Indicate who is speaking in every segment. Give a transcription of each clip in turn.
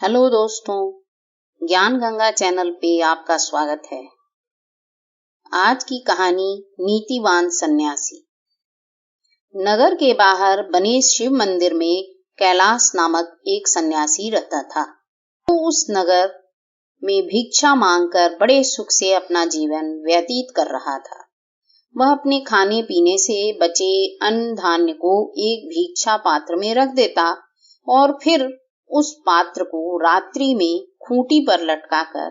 Speaker 1: Hello दोस्तों, ज्ञान Ganga channel पे आपका स्वागत है। आज की कहानी नीतिवान सन्यासी। नगर के बाहर बने शिव मंदिर में कैलाश नामक एक सन्यासी रहता था। वो उस नगर में भिक्षा मांगकर बड़े सुख से अपना जीवन व्यतीत कर रहा था। वह अपने खाने पीने से बचे अन्न धान्य को एक भिक्षा पात्र में रख देता और फिर उस पात्र को रात्रि में खूंटी पर लटकाकर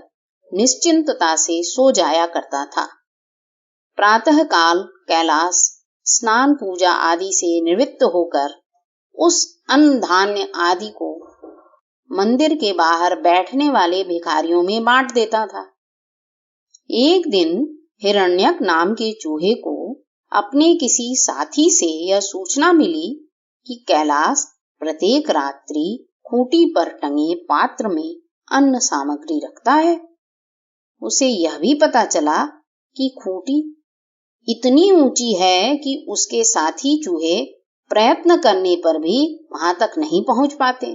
Speaker 1: निश्चिंतता से सो जाया करता था। प्रातः काल कैलाश स्नान पूजा आदि से निवृत्त होकर उस अन्न धान्य आदि को मंदिर के बाहर बैठने वाले भिखारियों में बांट देता था। एक दिन हिरण्यक नाम के चूहे को अपने किसी साथी से यह सूचना मिली कि कैलाश प्रत्येक रात्रि खूंटी पर टंगे पात्र में अन्न सामग्री रखता है। उसे यह भी पता चला कि खूंटी इतनी ऊंची है कि उसके साथी चूहे प्रयत्न करने पर भी वहां तक नहीं पहुंच पाते।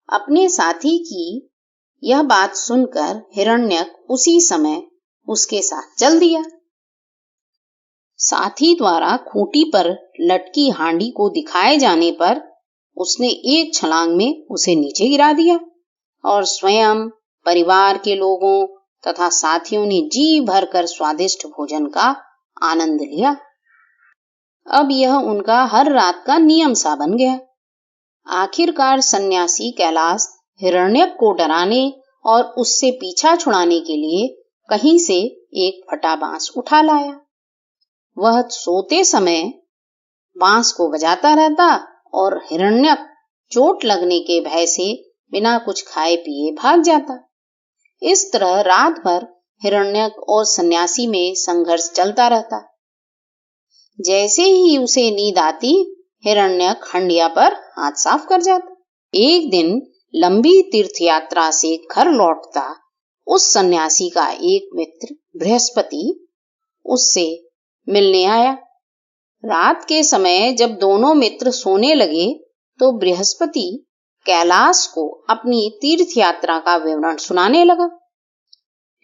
Speaker 1: अपने साथी की यह बात सुनकर हिरण्यक उसी समय उसके साथ चल दिया। साथी द्वारा खूंटी पर लटकी हांडी को दिखाए जाने पर उसने एक छलांग में उसे नीचे गिरा दिया और स्वयं, परिवार के लोगों तथा साथियों ने जी भरकर स्वादिष्ट भोजन का आनंद लिया। अब यह उनका हर रात का नियम सा बन गया। आखिरकार सन्यासी कैलाश हिरण्यक को डराने और उससे पीछा छुड़ाने के लिए कहीं से एक फटा बांस उठा लाया। वह सोते समय बांस को बजाता रहता और हिरण्यक चोट लगने के भय से बिना कुछ खाए पिए भाग जाता। इस तरह रात भर हिरण्यक और सन्यासी में संघर्ष चलता रहता। जैसे ही उसे नींद आती, हिरण्यक हंडिया पर हाथ साफ कर जाता। एक दिन लंबी तीर्थ यात्रा से घर लौटता उस सन्यासी का एक मित्र बृहस्पति उससे मिलने आया। रात के समय जब दोनों मित्र सोने लगे तो बृहस्पति कैलाश को अपनी तीर्थ यात्रा का विवरण सुनाने लगा।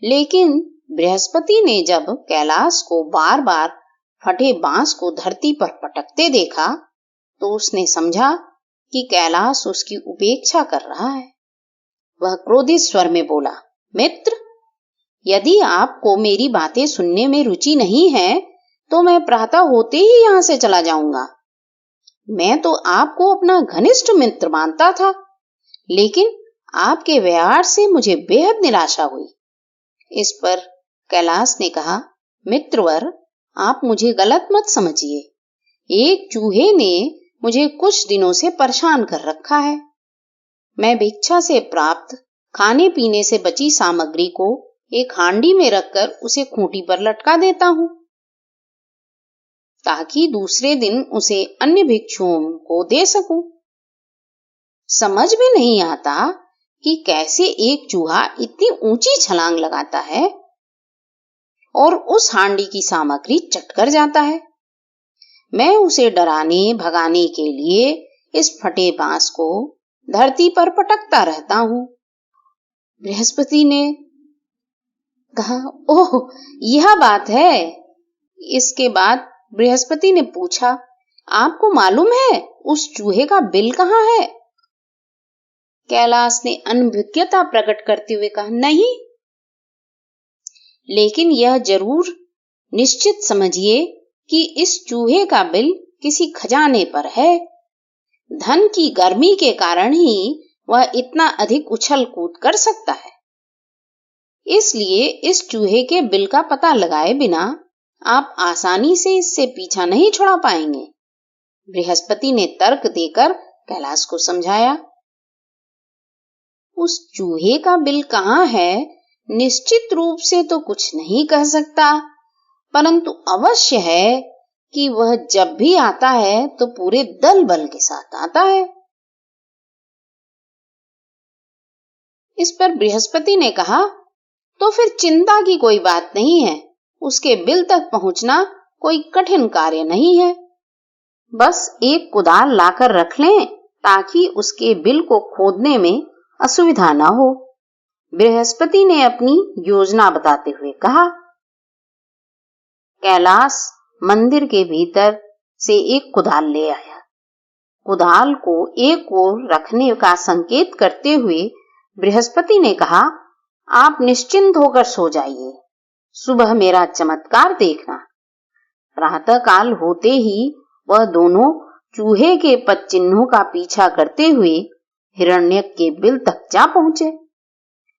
Speaker 1: लेकिन बृहस्पति ने जब कैलाश को बार बार फटे बांस को धरती पर पटकते देखा तो उसने समझा कि कैलाश उसकी उपेक्षा कर रहा है। वह क्रोधित स्वर में बोला, मित्र, यदि आपको मेरी बातें सुनने में रुचि नहीं है तो मैं प्रातः होते ही यहां से चला जाऊंगा। मैं तो आपको अपना घनिष्ठ मित्र मानता था, लेकिन आपके व्यवहार से मुझे बेहद निराशा हुई। इस पर कैलाश ने कहा, मित्रवर, आप मुझे गलत मत समझिए। एक चूहे ने मुझे कुछ दिनों से परेशान कर रखा है। मैं भिक्षा से प्राप्त खाने पीने से बची सामग्री को एक हांडी में रखकर उसे खूंटी पर लटका देता हूं ताकि दूसरे दिन उसे अन्य भिक्षुओं को दे सकूं। समझ में नहीं आता कि कैसे एक चूहा इतनी ऊंची छलांग लगाता है और उस हांडी की सामग्री चटकर जाता है। मैं उसे डराने भगाने के लिए इस फटे बांस को धरती पर पटकता रहता हूं। बृहस्पति ने कहा, ओह, यह बात है। इसके बाद बृहस्पति ने पूछा, आपको मालूम है उस चूहे का बिल कहाँ है? कैलाश ने अनभिज्ञता प्रकट करते हुए कहा, नहीं, लेकिन यह जरूर निश्चित समझिए कि इस चूहे का बिल किसी खजाने पर है। धन की गर्मी के कारण ही वह इतना अधिक उछल कूद कर सकता है। इसलिए इस चूहे के बिल का पता लगाए बिना आप आसानी से इससे पीछा नहीं छुड़ा पाएंगे। बृहस्पति ने तर्क देकर कैलाश को समझाया। उस चूहे का बिल कहाँ है, निश्चित रूप से तो कुछ नहीं कह सकता, परंतु अवश्य है कि वह जब भी आता है तो पूरे दल बल के साथ आता है। इस पर बृहस्पति ने कहा, तो फिर चिंता की कोई बात नहीं है। उसके बिल तक पहुंचना कोई कठिन कार्य नहीं है। बस एक कुदाल लाकर रख लें ताकि उसके बिल को खोदने में असुविधा न हो। बृहस्पति ने अपनी योजना बताते हुए कहा, कैलाश मंदिर के भीतर से एक कुदाल ले आया। कुदाल को एक ओर रखने का संकेत करते हुए बृहस्पति ने कहा, आप निश्चिंत होकर सो जाइए, सुबह मेरा चमत्कार देखना। प्रातः काल होते ही वह दोनों चूहे के पद चिन्हों का पीछा करते हुए हिरण्यक के बिल तक जा पहुंचे।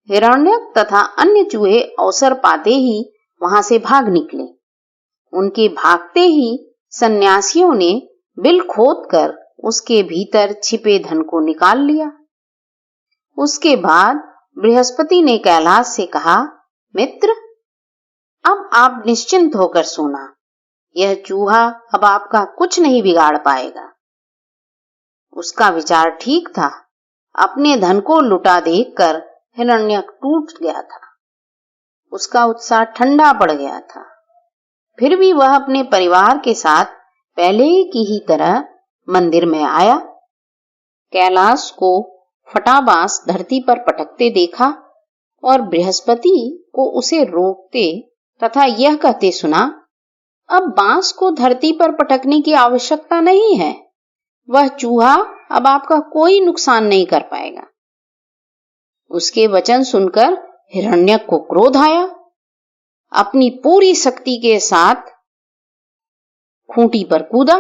Speaker 1: हिरण्यक तथा अन्य चूहे अवसर पाते ही वहां से भाग निकले। उनके भागते ही सन्यासियों ने बिल खोदकर उसके भीतर छिपे धन को निकाल लिया। उसके बाद बृहस्पति ने कैलाश से कहा, मित्र, अब आप निश्चिंत होकर सोना, यह चूहा अब आपका कुछ नहीं बिगाड़ पाएगा। उसका विचार ठीक था। अपने धन को लुटा देखकर हिरण्यक टूट गया था। उसका उत्साह ठंडा पड़ गया था। फिर भी वह अपने परिवार के साथ पहले की ही तरह मंदिर में आया। कैलाश को फटा बांस धरती पर पटकते देखा और बृहस्पति को उसे रोकते तथा यह कहते सुना, अब बांस को धरती पर पटकने की आवश्यकता नहीं है, वह चूहा अब आपका कोई नुकसान नहीं कर पाएगा। उसके वचन सुनकर हिरण्यक को क्रोध आया। अपनी पूरी शक्ति के साथ खूंटी पर कूदा,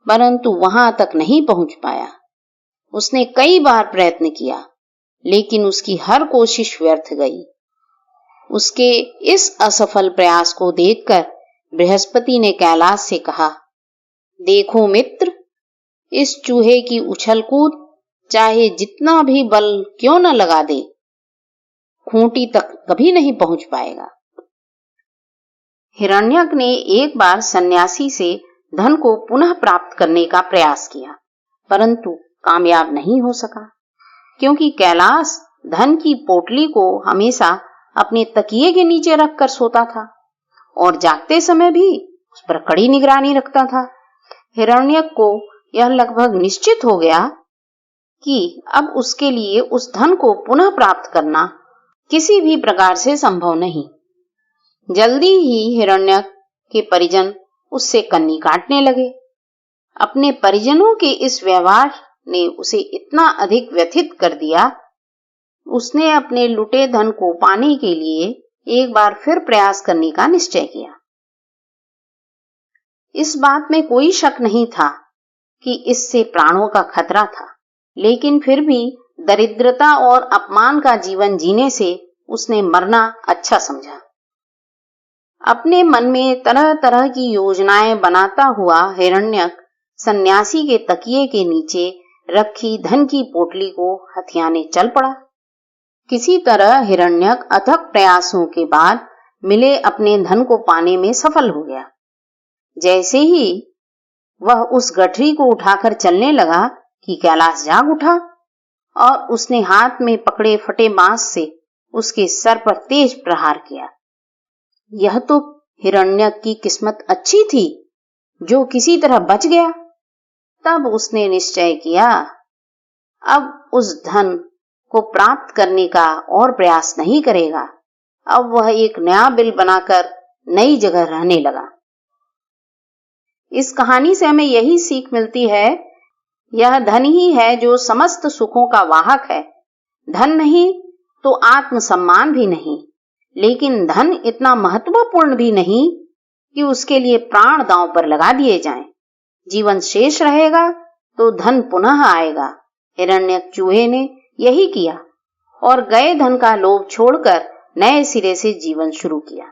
Speaker 1: परंतु वहां तक नहीं पहुंच पाया। उसने कई बार प्रयत्न किया, लेकिन उसकी हर कोशिश व्यर्थ गई। उसके इस असफल प्रयास को देखकर बृहस्पति ने कैलाश से कहा, देखो मित्र, इस चूहे की उछल कूद चाहे जितना भी बल क्यों न लगा दे, खूंटी तक कभी नहीं पहुंच पाएगा। हिरण्यक ने एक बार सन्यासी से धन को पुनः प्राप्त करने का प्रयास किया, परंतु कामयाब नहीं हो सका, क्योंकि कैलाश धन की पोटली को हमेशा अपने तकिए के नीचे रखकर सोता था और जागते समय भी उस पर कड़ी निगरानी रखता था। हिरण्यक को यह लगभग निश्चित हो गया कि अब उसके लिए उस धन को पुनः प्राप्त करना किसी भी प्रकार से संभव नहीं। जल्दी ही हिरण्यक के परिजन उससे कन्नी काटने लगे। अपने परिजनों के इस व्यवहार ने उसे इतना अधिक व्यथित कर दिया, उसने अपने लुटे धन को पाने के लिए एक बार फिर प्रयास करने का निश्चय किया। इस बात में कोई शक नहीं था कि इससे प्राणों का खतरा था, लेकिन फिर भी दरिद्रता और अपमान का जीवन जीने से उसने मरना अच्छा समझा। अपने मन में तरह तरह की योजनाएं बनाता हुआ हिरण्यक सन्यासी के तकिए के नीचे रखी धन की पोटली को हथियाने चल पड़ा। किसी तरह हिरण्यक अथक प्रयासों के बाद मिले अपने धन को पाने में सफल हो गया। जैसे ही वह उस गठरी को उठाकर चलने लगा कि कैलाश जाग उठा और उसने हाथ में पकड़े फटे बांस से उसके सर पर तेज प्रहार किया। यह तो हिरण्यक की किस्मत अच्छी थी जो किसी तरह बच गया। तब उसने निश्चय किया, अब उस धन को प्राप्त करने का और प्रयास नहीं करेगा। अब वह एक नया बिल बनाकर नई जगह रहने लगा। इस कहानी से हमें यही सीख मिलती है, यह धन ही है जो समस्त सुखों का वाहक है। धन नहीं तो आत्मसम्मान भी नहीं, लेकिन धन इतना महत्वपूर्ण भी नहीं कि उसके लिए प्राण दांव पर लगा दिए जाएं। जीवन शेष रहेगा तो धन पुनः आएगा। हिरण्यक चूहे ने यही किया और गए धन का लोभ छोड़कर नए सिरे से जीवन शुरू किया।